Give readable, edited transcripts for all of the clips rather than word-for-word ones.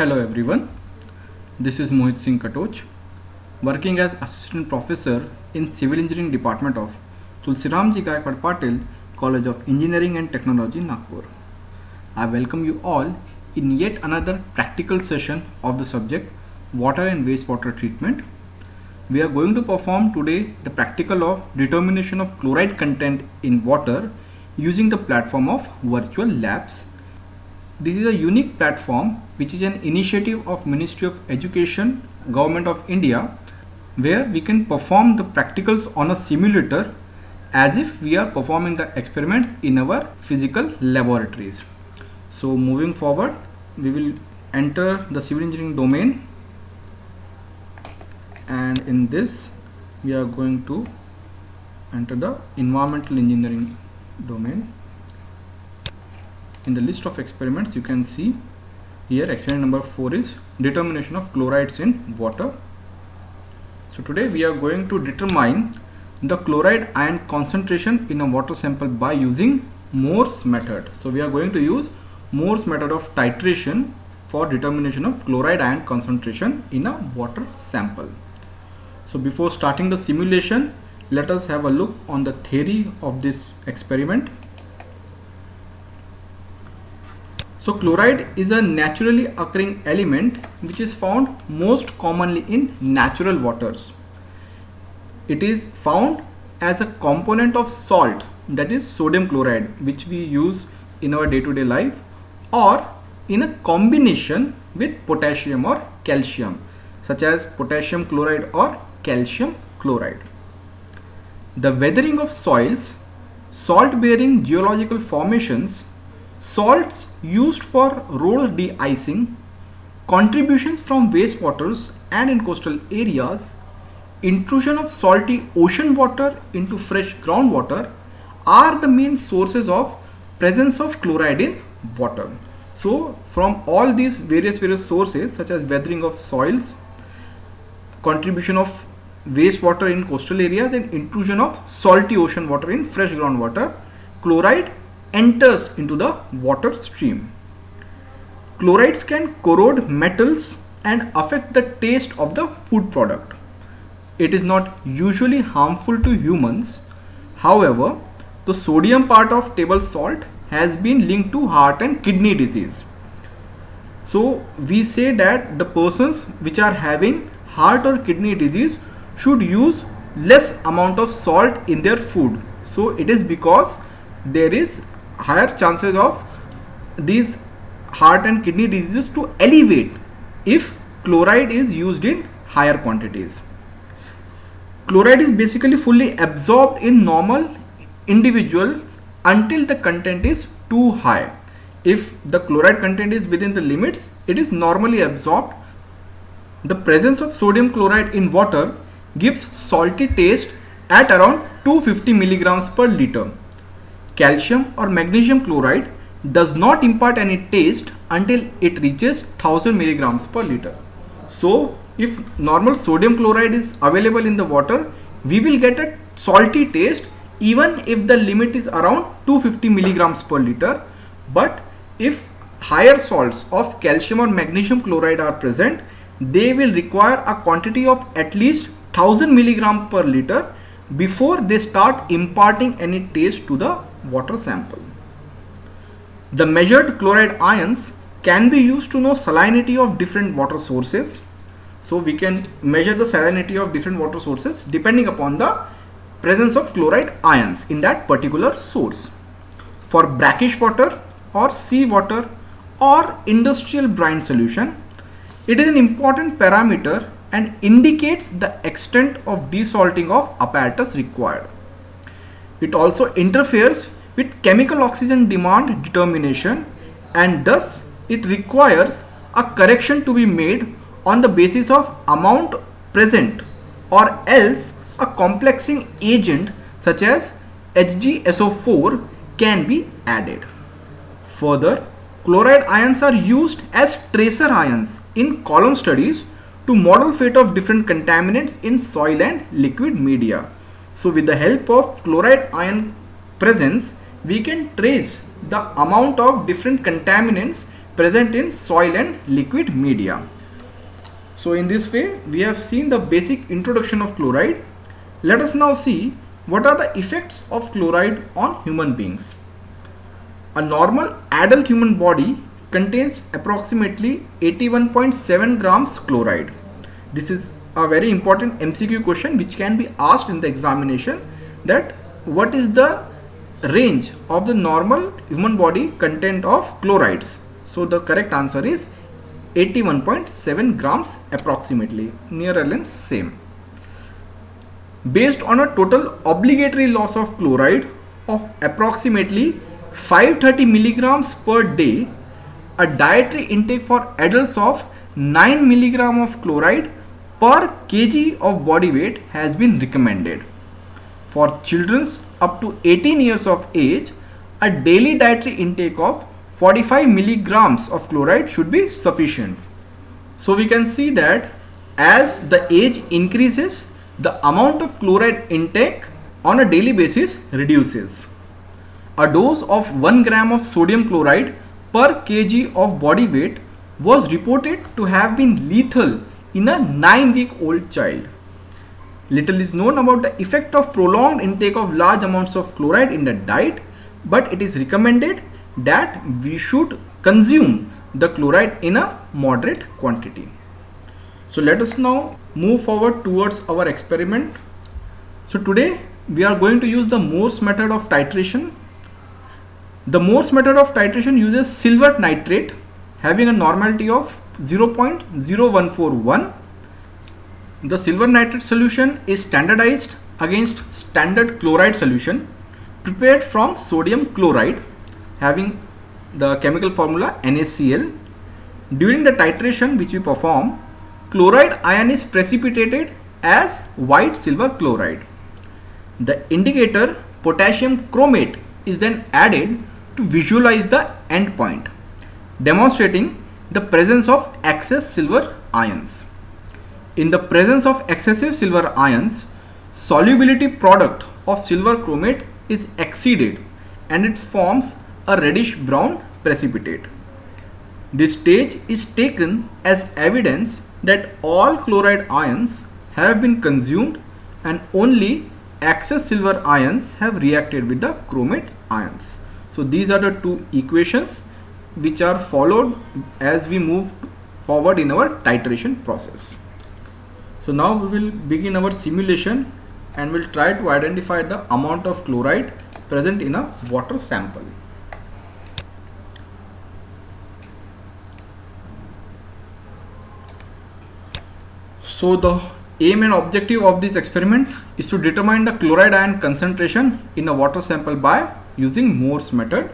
Hello everyone, this is Mohit Singh Katoch, working as Assistant Professor in Civil Engineering Department of Tulsiramji Gaikwad Patil College of Engineering and Technology, Nagpur. I welcome you all in yet another practical session of the subject Water and Wastewater Treatment. We are going to perform today the practical of determination of chloride content in water using the platform of virtual labs. This is a unique platform which is an initiative of Ministry of Education, Government of India, where we can perform the practicals on a simulator as if we are performing the experiments in our physical laboratories. So moving forward, we will enter the civil engineering domain, and in this we are going to enter the environmental engineering domain. In the list of experiments, you can see here experiment number 4 is determination of chlorides in water. So today we are going to determine the chloride ion concentration in a water sample by using Morse method. So we are going to use Morse method of titration for determination of chloride ion concentration in a water sample. So before starting the simulation, let us have a look on the theory of this experiment. So chloride is a naturally occurring element which is found most commonly in natural waters. It is found as a component of salt, that is sodium chloride, which we use in our day-to-day life, or in a combination with potassium or calcium, such as potassium chloride or calcium chloride. The weathering of soils, salt-bearing geological formations, salts used for road de-icing, contributions from wastewaters and in coastal areas, intrusion of salty ocean water into fresh groundwater are the main sources of presence of chloride in water. So from all these various sources, such as weathering of soils, contribution of wastewater in coastal areas and intrusion of salty ocean water in fresh groundwater, chloride enters into the water stream. Chlorides can corrode metals and affect the taste of the food product. It is not usually harmful to humans. However, the sodium part of table salt has been linked to heart and kidney disease. So we say that the persons which are having heart or kidney disease should use less amount of salt in their food. So it is because there is higher chances of these heart and kidney diseases to elevate if chloride is used in higher quantities. Chloride is basically fully absorbed in normal individuals until the content is too high. If the chloride content is within the limits, it is normally absorbed. The presence of sodium chloride in water gives salty taste at around 250 milligrams per liter. Calcium or magnesium chloride does not impart any taste until it reaches 1000 milligrams per liter. So if normal sodium chloride is available in the water, we will get a salty taste even if the limit is around 250 milligrams per liter. But if higher salts of calcium or magnesium chloride are present, they will require a quantity of at least 1000 milligrams per liter before they start imparting any taste to the water sample. The measured chloride ions can be used to know salinity of different water sources. So we can measure the salinity of different water sources depending upon the presence of chloride ions in that particular source. For brackish water or sea water or industrial brine solution, it is an important parameter and indicates the extent of desalting of apparatus required. It also interferes with chemical oxygen demand determination, and thus it requires a correction to be made on the basis of amount present, or else a complexing agent such as HgSO4 can be added. Further, chloride ions are used as tracer ions in column studies to model fate of different contaminants in soil and liquid media. So with the help of chloride ion presence, we can trace the amount of different contaminants present in soil and liquid media. So in this way we have seen the basic introduction of chloride. Let us now see what are the effects of chloride on human beings. A normal adult human body contains approximately 81.7 grams chloride. This is a very important MCQ question which can be asked in the examination, that what is the range of the normal human body content of chlorides. So the correct answer is 81.7 grams approximately, near or less same. Based on a total obligatory loss of chloride of approximately 530 milligrams per day, a dietary intake for adults of 9 milligram of chloride per kg of body weight has been recommended. For children up to 18 years of age, a daily dietary intake of 45 milligrams of chloride should be sufficient. So we can see that as the age increases, the amount of chloride intake on a daily basis reduces. A dose of 1 gram of sodium chloride per kg of body weight was reported to have been lethal in a 9-week-old child. Little is known about the effect of prolonged intake of large amounts of chloride in the diet, but it is recommended that we should consume the chloride in a moderate quantity. So let us now move forward towards our experiment. So today we are going to use the Morse method of titration. The Morse method of titration uses silver nitrate having a normality of 0.0141. The silver nitrate solution is standardized against standard chloride solution prepared from sodium chloride having the chemical formula NaCl. During the titration which we perform, chloride ion is precipitated as white silver chloride. The indicator potassium chromate is then added to visualize the endpoint, demonstrating the presence of excess silver ions. In the presence of excessive silver ions, solubility product of silver chromate is exceeded and it forms a reddish brown precipitate. This stage is taken as evidence that all chloride ions have been consumed and only excess silver ions have reacted with the chromate ions. So these are the two equations which are followed as we move forward in our titration process. So now we will begin our simulation and we'll try to identify the amount of chloride present in a water sample. So the aim and objective of this experiment is to determine the chloride ion concentration in a water sample by using Morse method.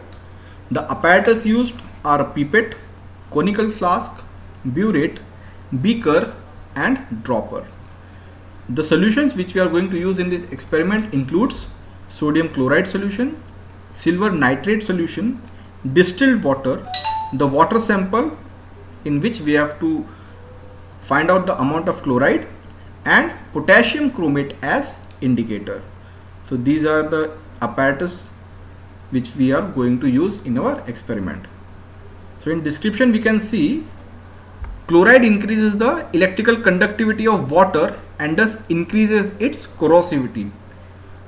The apparatus used are a pipette, conical flask, burette, beaker and dropper. The solutions which we are going to use in this experiment includes sodium chloride solution, silver nitrate solution, distilled water, the water sample in which we have to find out the amount of chloride, and potassium chromate as indicator. So these are the apparatus which we are going to use in our experiment. So in description we can see chloride increases the electrical conductivity of water and thus increases its corrosivity.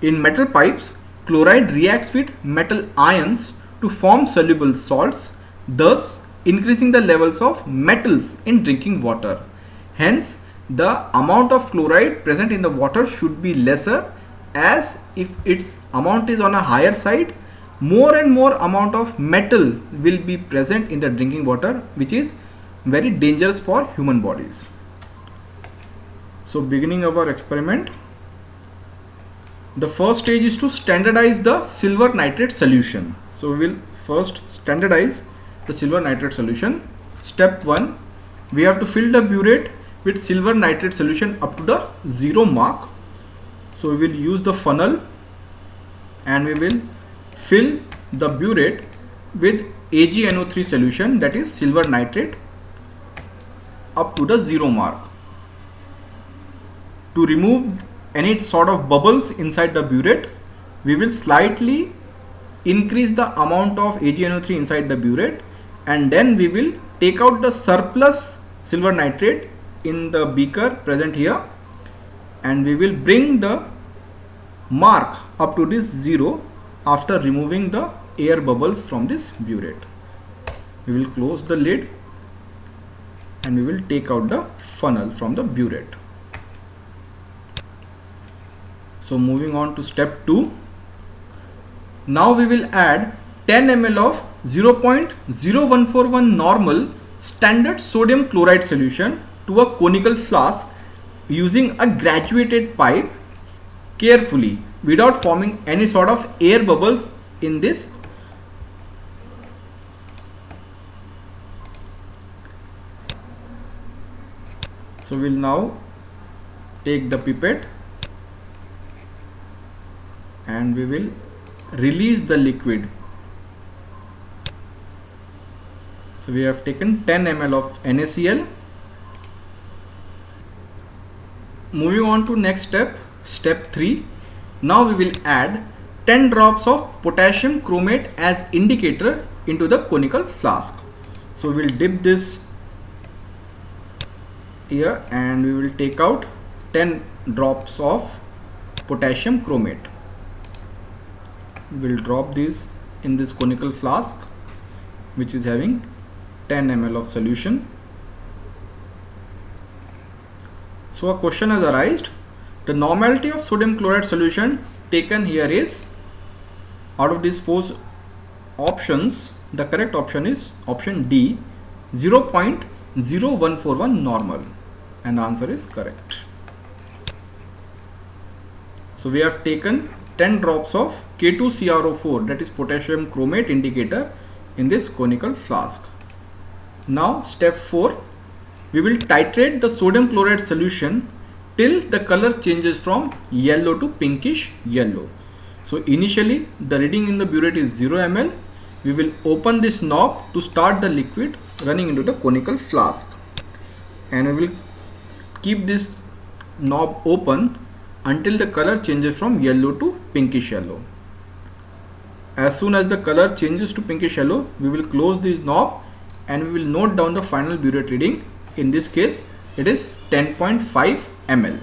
In metal pipes, chloride reacts with metal ions to form soluble salts, thus increasing the levels of metals in drinking water. Hence, the amount of chloride present in the water should be lesser, as if its amount is on a higher side, more and more amount of metal will be present in the drinking water, which is very dangerous for human bodies. So beginning our experiment, the first stage is to standardize the silver nitrate solution. So we will first standardize the silver nitrate solution. Step 1, we have to fill the burette with silver nitrate solution up to the 0 mark. So we will use the funnel and we will fill the burette with AgNO3 solution, that is silver nitrate, up to the 0 mark. To remove any sort of bubbles inside the burette, we will slightly increase the amount of AgNO3 inside the burette and then we will take out the surplus silver nitrate in the beaker present here, and we will bring the mark up to this 0 after removing the air bubbles from this burette. We will close the lid and we will take out the funnel from the burette. So moving on to step 2. Now we will add 10 ml of 0.0141 normal standard sodium chloride solution to a conical flask using a graduated pipe carefully without forming any sort of air bubbles in this. So we will now take the pipette and we will release the liquid. So we have taken 10 ml of NaCl. Moving on to next step, step 3. Now we will add 10 drops of potassium chromate as indicator into the conical flask. So we will dip this here and we will take out 10 drops of potassium chromate. We will drop these in this conical flask which is having 10 ml of solution. So a question has arisen. The normality of sodium chloride solution taken here is, out of these 4 options, the correct option is option D, 0.0141 normal, and the answer is correct. So we have taken 10 drops of K2CrO4, that is potassium chromate indicator, in this conical flask. Now step 4, we will titrate the sodium chloride solution till the color changes from yellow to pinkish yellow. So initially the reading in the burette is 0 ml. We will open this knob to start the liquid running into the conical flask, and we will keep this knob open until the color changes from yellow to pinkish yellow. As soon as the color changes to pinkish yellow, we will close this knob and we will note down the final burette reading. In this case it is 10.5 ml.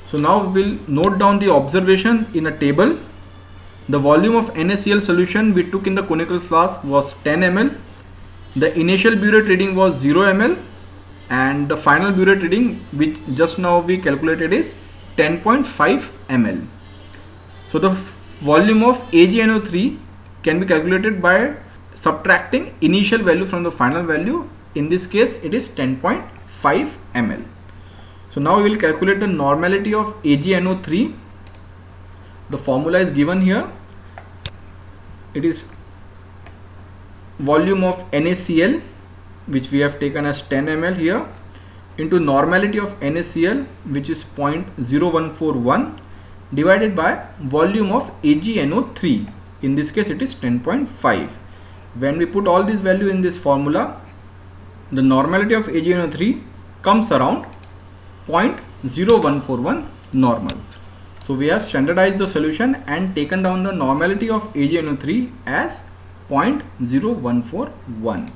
So now we will note down the observation in a table. The volume of NaCl solution we took in the conical flask was 10 ml. The initial burette reading was 0 ml, and the final burette reading, which just now we calculated, is 10.5 ml. So the volume of AgNO3 can be calculated by subtracting initial value from the final value. In this case it is 10.5 ml. So now we will calculate the normality of AgNO3. The formula is given here. It is volume of NaCl, which we have taken as 10 ml here, into normality of NaCl, which is 0.0141, divided by volume of AgNO3. In this case it is 10.5. When we put all these value in this formula, the normality of AgNO3 comes around 0.0141 normal. So we have standardized the solution and taken down the normality of AgNO3 as 0.0141.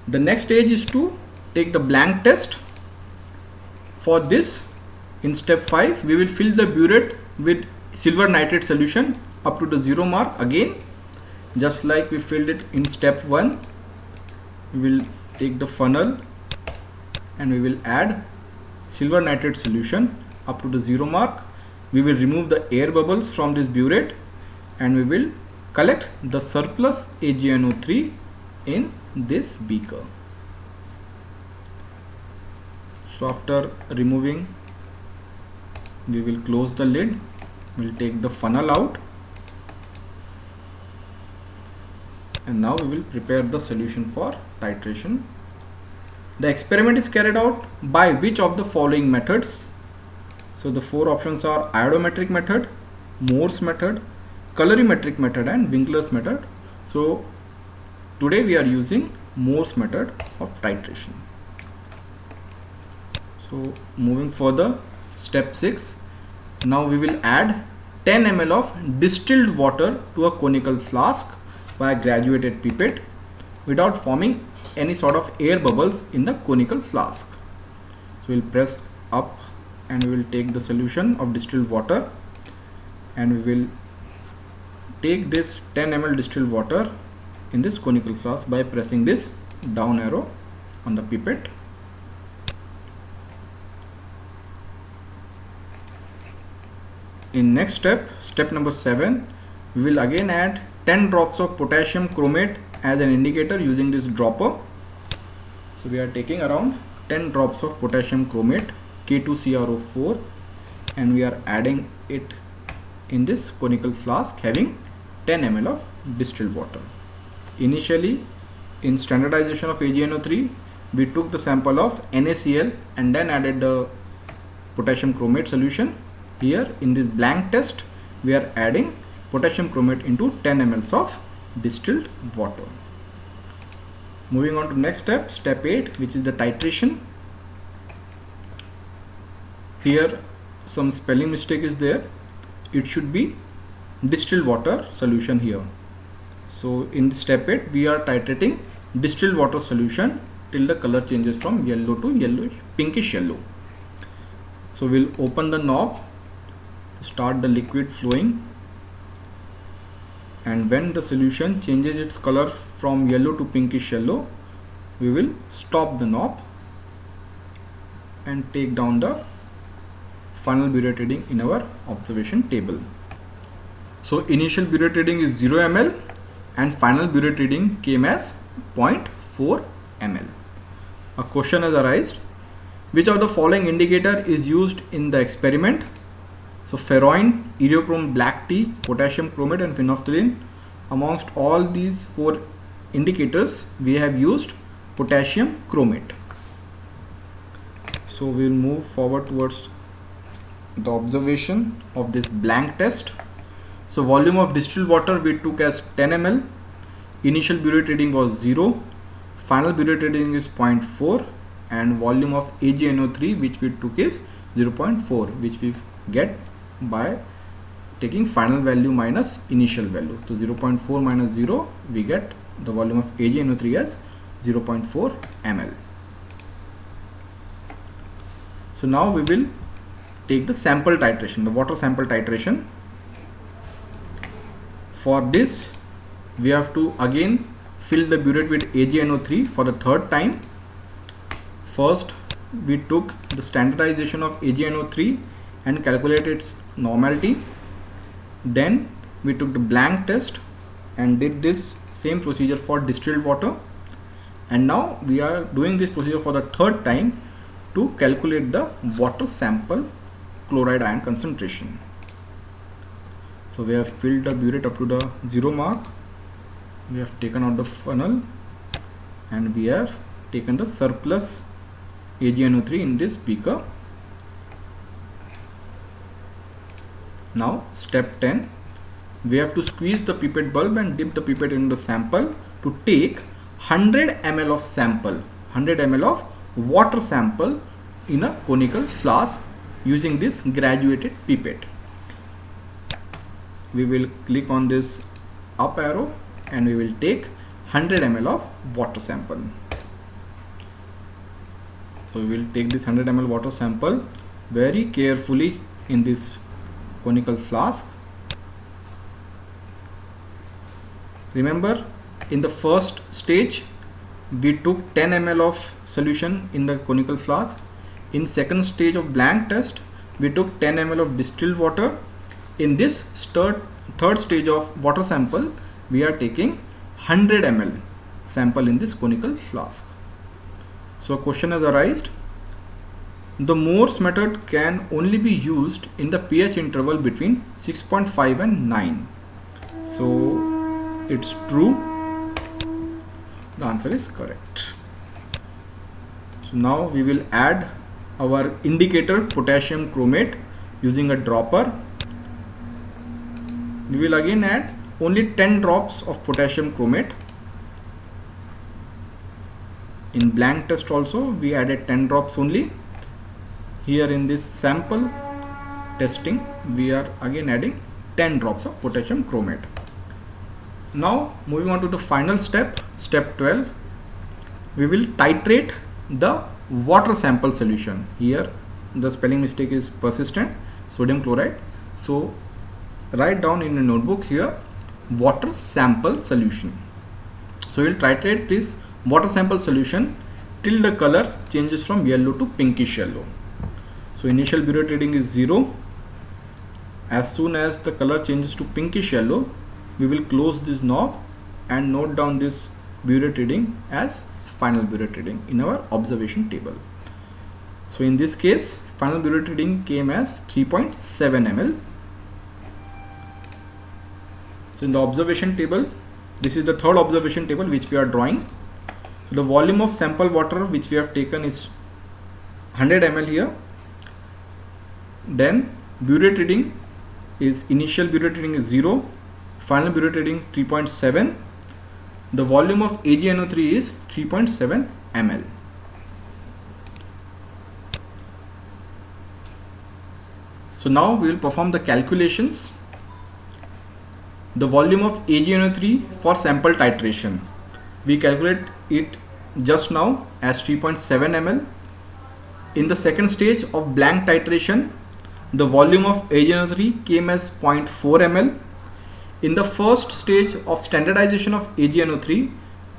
The next stage is to take the blank test. For this, in step 5, we will fill the burette with silver nitrate solution up to the 0 mark again, just like we filled it in step 1. We will take the funnel and we will add silver nitrate solution up to the 0 mark. We will remove the air bubbles from this burette and we will collect the surplus AgNO3 in this beaker. So after removing, we will close the lid. We will take the funnel out, and now we will prepare the solution for titration. The experiment is carried out by which of the following methods? So the 4 options are iodometric method, Morse method, colorimetric method, and Winkler's method. So today we are using Morse method of titration. So moving further, step 6. Now we will add 10 ml of distilled water to a conical flask by a graduated pipette without forming any sort of air bubbles in the conical flask. So we'll press up and we will take the solution of distilled water, and we will take this 10 ml distilled water in this conical flask by pressing this down arrow on the pipette. In next step, step number 7, we will again add 10 drops of potassium chromate as an indicator using this dropper. So we are taking around 10 drops of potassium chromate K2CrO4 and we are adding it in this conical flask having 10 ml of distilled water. Initially, in standardization of AgNO3, we took the sample of NaCl and then added the potassium chromate solution. Here in this blank test, we are adding potassium chromate into 10 ml of distilled water. Moving on to next step, step 8, which is the titration. Here some spelling mistake is there. It should be distilled water solution here. So in step 8, we are titrating distilled water solution till the color changes from yellow to yellowish, pinkish yellow. So we'll open the knob, start the liquid flowing, and when the solution changes its color from yellow to pinkish yellow, we will stop the knob and take down the final burette reading in our observation table. So initial burette reading is 0 ml and final burette reading came as 0.4 ml. A question has arisen: which of the following indicator is used in the experiment? So ferroin, eriochrome black tea, potassium chromate and phenolphthalein. Amongst all these 4 indicators, we have used potassium chromate. So we will move forward towards the observation of this blank test. So volume of distilled water we took as 10 ml. Initial burette reading was 0. Final burette reading is 0.4, and volume of AgNO3 which we took is 0.4, which we get by taking final value minus initial value. So 0.4 minus 0, we get the volume of AgNO3 as 0.4 ml. So now we will take the sample titration, the water sample titration. For this, we have to again fill the burette with AgNO3 for the 3rd time. First, we took the standardization of AgNO3 and calculated its normality. Then we took the blank test and did this same procedure for distilled water. And now we are doing this procedure for the 3rd time to calculate the water sample chloride ion concentration. So we have filled the burette up to the 0 mark. We have taken out the funnel and we have taken the surplus AgNO3 in this beaker. Now step 10, we have to squeeze the pipette bulb and dip the pipette in the sample to take 100 ml of sample, 100 ml of water sample in a conical flask using this graduated pipette. We will click on this up arrow and we will take 100 ml of water sample. So we will take this 100 ml water sample very carefully in this conical flask. Remember, in the first stage we took 10 ml of solution in the conical flask. In second stage of blank test, we took 10 ml of distilled water. In this third stage of water sample, we are taking 100 ml sample in this conical flask. So a question has arisen: the Morse method can only be used in the pH interval between 6.5 and 9. So it's true. The answer is correct. So now we will add our indicator potassium chromate using a dropper. We will again add only 10 drops of potassium chromate. In blank test also we added 10 drops only. Here in this sample testing we are again adding 10 drops of potassium chromate. Now moving on to the final step, step 12, we will titrate the water sample solution. Here the spelling mistake is persistent, sodium chloride. So write down in a notebook here, water sample solution. So we will titrate this water sample solution till the color changes from yellow to pinkish yellow. So initial burette reading is 0. As soon as the color changes to pinkish yellow, we will close this knob and note down this burette reading as final burette reading in our observation table. So in this case, final burette reading came as 3.7 ml. So in the observation table, this is the third observation table which we are drawing. So the volume of sample water which we have taken is 100 ml here. Then burette reading is, initial burette reading is 0, final burette reading 3.7. The volume of AgNO3 is 3.7 ml. So now we will perform the calculations. The volume of AgNO3 for sample titration, we calculate it just now as 3.7 ml. In the second stage of blank titration, the volume of AgNO3 came as 0.4 ml. In the first stage of standardization of AgNO3,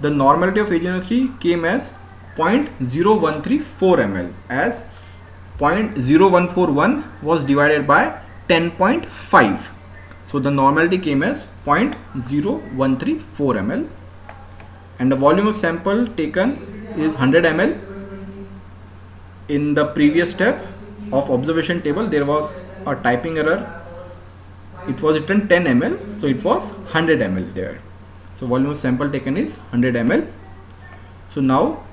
the normality of AgNO3 came as 0.0134 ml, as 0.0141 was divided by 10.5. So the normality came as 0.0134 ml, and the volume of sample taken is 100 ml. In the previous step of observation table, there was a typing error. It was written 10 ml, so it was 100 ml there. So volume of sample taken is 100 ml. So now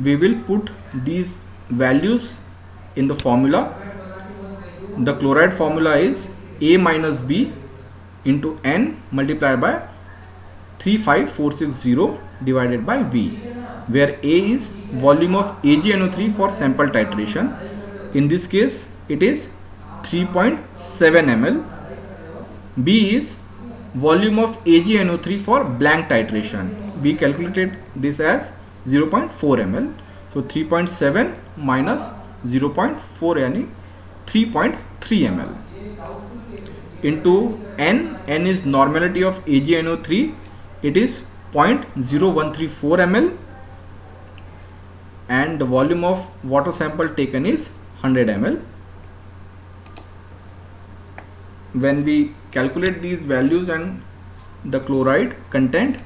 we will put these values in the formula. The chloride formula is A minus B into N multiplied by 35460 divided by V, where A is volume of AgNO3 for sample titration. In this case it is 3.7 ml. B is volume of AgNO3 for blank titration. We calculated this as 0.4 ml. So 3.7 minus 0.4 yani 3.3 ml into N. N is normality of AgNO3. It is 0.0134 ml, and the volume of water sample taken is 100 ml. When we calculate these values and the chloride content,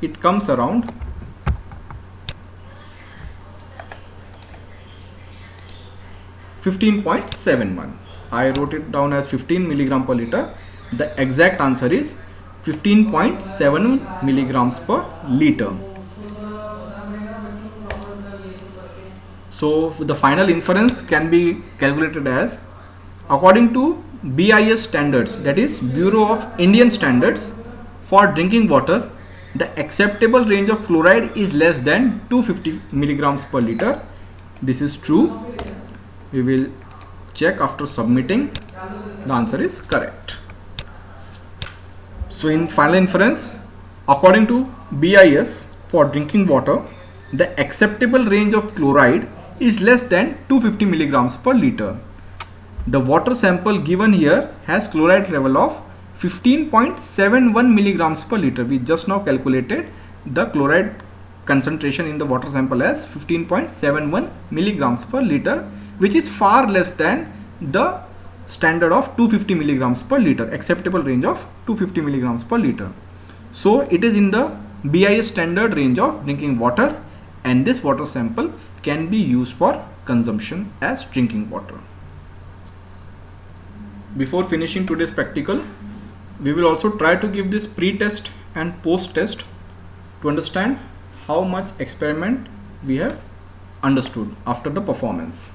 it comes around 15.71. I wrote it down as 15 milligram per liter. The exact answer is 15.7 milligrams per liter. So the final inference can be calculated as, according to BIS standards, that is Bureau of Indian Standards for drinking water, the acceptable range of fluoride is less than 250 milligrams per liter. This is true. We will check after submitting. The answer is correct. So in final inference, according to BIS for drinking water, the acceptable range of chloride is less than 250 milligrams per liter. The water sample given here has chloride level of 15.71 milligrams per liter. We just now calculated the chloride concentration in the water sample as 15.71 milligrams per liter, which is far less than the standard of 250 milligrams per liter, acceptable range of 250 milligrams per liter. So it is in the BIS standard range of drinking water, and this water sample can be used for consumption as drinking water. Before finishing today's practical, we will also try to give this pre-test and post-test to understand how much experiment we have understood after the performance.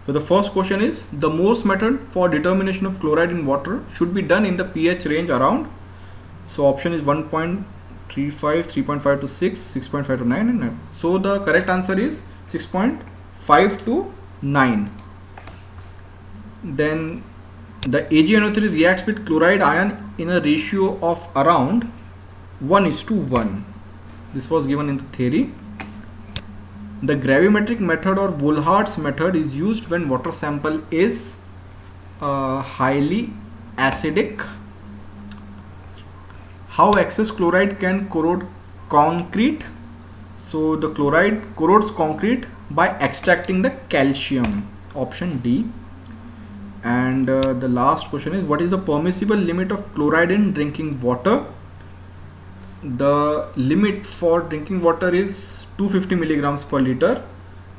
So the first question is, the Morse method for determination of chloride in water should be done in the pH range around. So option is 1.35, 3.5 to 6, 6.5 to 9 and 9. So the correct answer is 6.5 to 9. Then The AgNO3 reacts with chloride ion in a ratio of around 1:1. This was given in the theory. The gravimetric method or Volhard's method is used when water sample is highly acidic. How excess chloride can corrode concrete? So the chloride corrodes concrete by extracting the calcium, option D. And the last question is, what is the permissible limit of chloride in drinking water? The limit for drinking water is 250 milligrams per liter,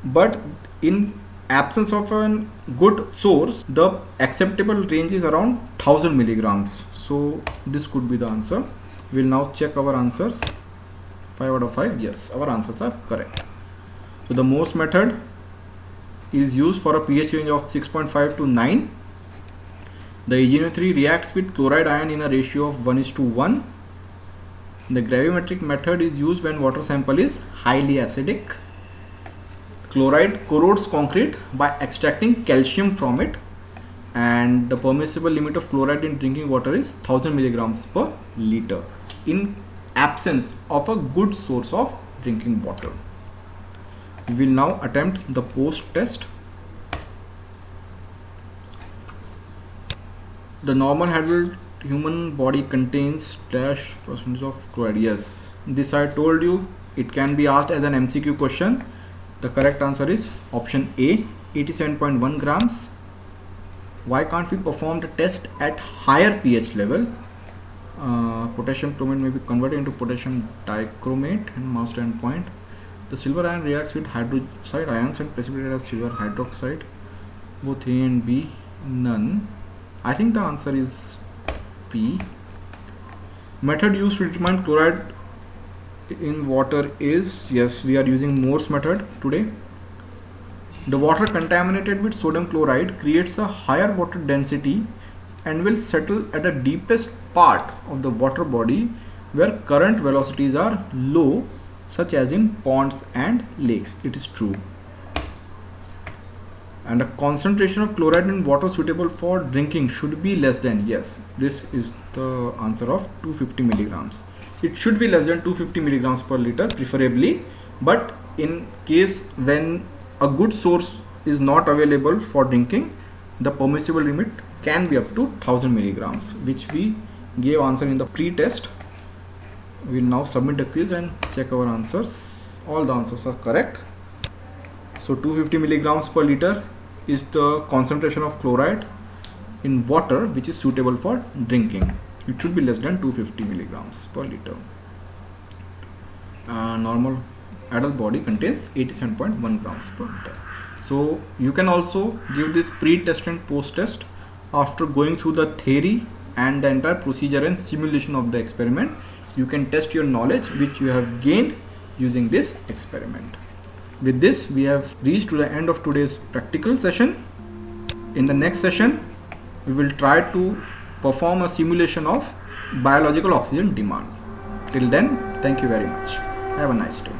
but in absence of a good source, the acceptable range is around 1000 milligrams. So this could be the answer. We'll now check our answers. 5 out of 5. Yes, our answers are correct. So the Morse method is used for a pH range of 6.5 to 9. The AgNO3 reacts with chloride ion in a ratio of 1:1. The gravimetric method is used when water sample is highly acidic. Chloride corrodes concrete by extracting calcium from it, and the permissible limit of chloride in drinking water is 1000 milligrams per liter in absence of a good source of drinking water. We will now attempt the post test. The normal adult human body contains dash percentage of chloride. Yes, this I told you, it can be asked as an MCQ question. The correct answer is option A, 87.1 grams. Why can't we perform the test at higher pH level? Potassium chromate may be converted into potassium dichromate and mass standpoint. The silver ion reacts with hydroxide ions and precipitated as silver hydroxide. Both A and B, none. I think the answer is P. Method used to determine chloride in water is, yes, we are using Morse method today. The water contaminated with sodium chloride creates a higher water density and will settle at the deepest part of the water body where current velocities are low, such as in ponds and lakes. It is true. And a concentration of chloride in water suitable for drinking should be less than, yes, this is the answer of 250 milligrams. It should be less than 250 milligrams per liter preferably, but in case when a good source is not available for drinking, the permissible limit can be up to 1000 milligrams, which we gave answer in the pre-test. We will now submit the quiz and check our answers. All the answers are correct. So 250 milligrams per liter is the concentration of chloride in water which is suitable for drinking. It should be less than 250 milligrams per liter. Normal adult body contains 87.1 grams per liter. So you can also give this pre-test and post-test after going through the theory and the entire procedure and simulation of the experiment. You can test your knowledge which you have gained using this experiment. With this, we have reached to the end of today's practical session. In the next session, we will try to perform a simulation of biological oxygen demand. Till then, thank you very much. Have a nice day.